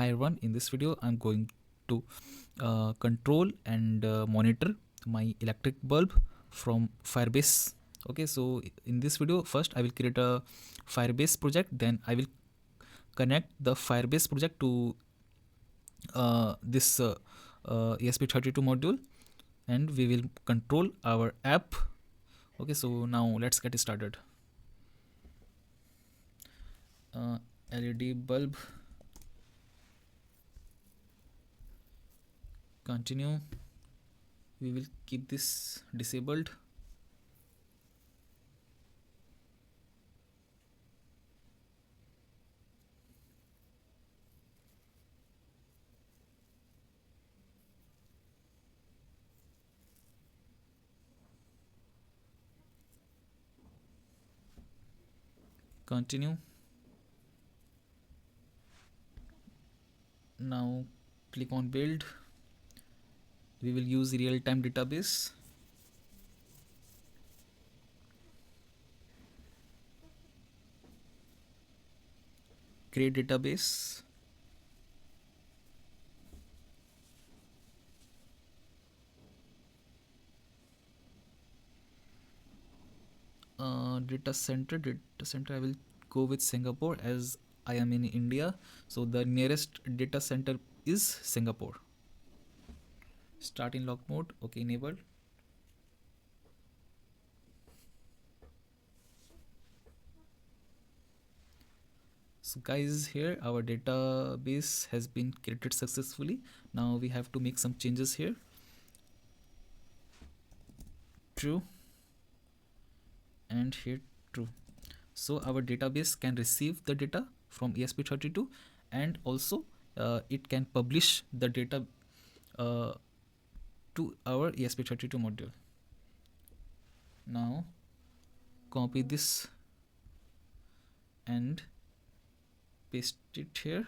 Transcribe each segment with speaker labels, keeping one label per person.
Speaker 1: Hi everyone, in this video I'm going to control and monitor my electric bulb from Firebase. Okay, so in this video first I will create a Firebase project, then I will connect the Firebase project to this ESP32 module, and we will control our app. Okay, so now let's get started. LED bulb, continue. We will keep this disabled. Continue. Now click on build. We will use real-time database. Create database. Data center I will go with Singapore as I am in India, so the nearest data center is Singapore. Start in lock mode. Okay, enabled. So guys, here our database has been created successfully. Now we have to make some changes here. True, and here true. So our database can receive the data from ESP32, and also it can publish the data to our ESP32 module. Now copy this and paste it here.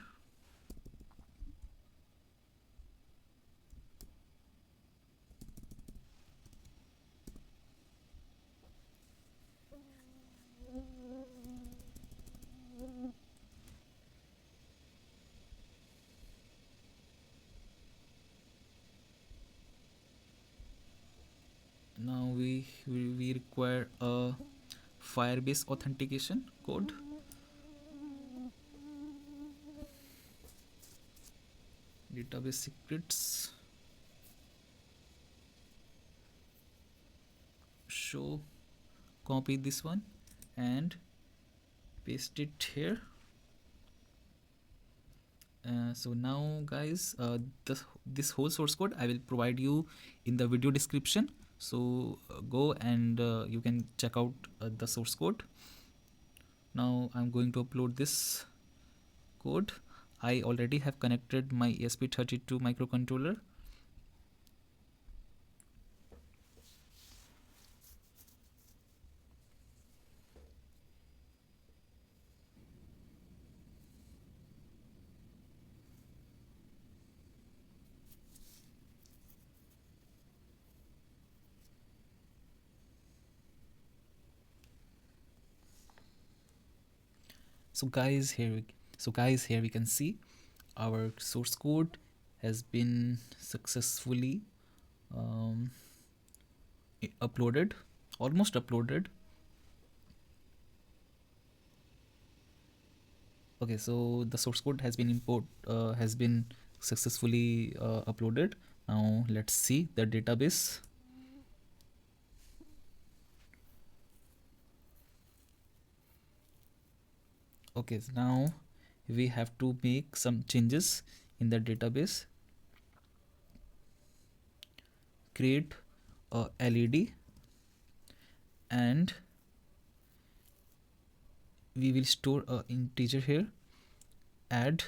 Speaker 1: Now we require a Firebase authentication code. Database secrets, show, copy this one and paste it here. So now guys, this whole source code I will provide you in the video description, so go and you can check out the source code. Now I'm going to upload this code. I already have connected my ESP32 microcontroller. So guys, here we can see our source code has been successfully uploaded, almost uploaded. Okay, so the source code has been successfully uploaded. Now let's see the database. Okay, so now we have to make some changes in the database. Create a LED and we will store a integer here. Add.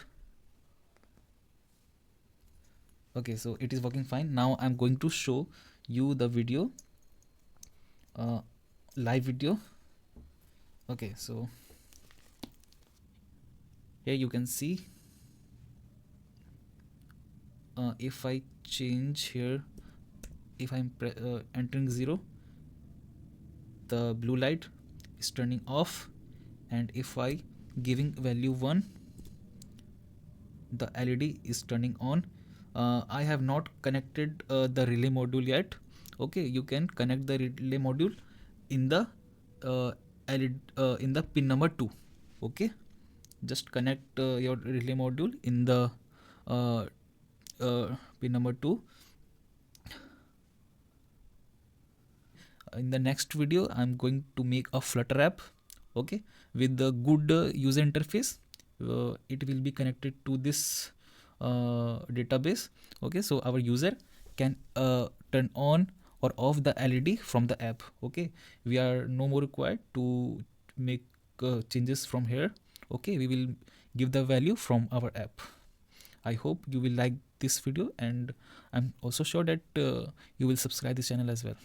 Speaker 1: Okay, so it is working fine. Now I'm going to show you the video, live video. Okay, so here you can see, if I change here, if I'm entering 0, the blue light is turning off, and if I giving value 1, the LED is turning on. I have not connected the relay module yet. Okay, you can connect the relay module in the LED, in the pin number 2. Okay, just connect your relay module in the uh, pin number 2. In the next video I'm going to make a Flutter app, okay, with the good user interface. It will be connected to this database. Okay, so our user can turn on or off the LED from the app. Okay, we are no more required to make changes from here. Okay, we will give the value from our app. I hope you will like this video, and I'm also sure that you will subscribe this channel as well.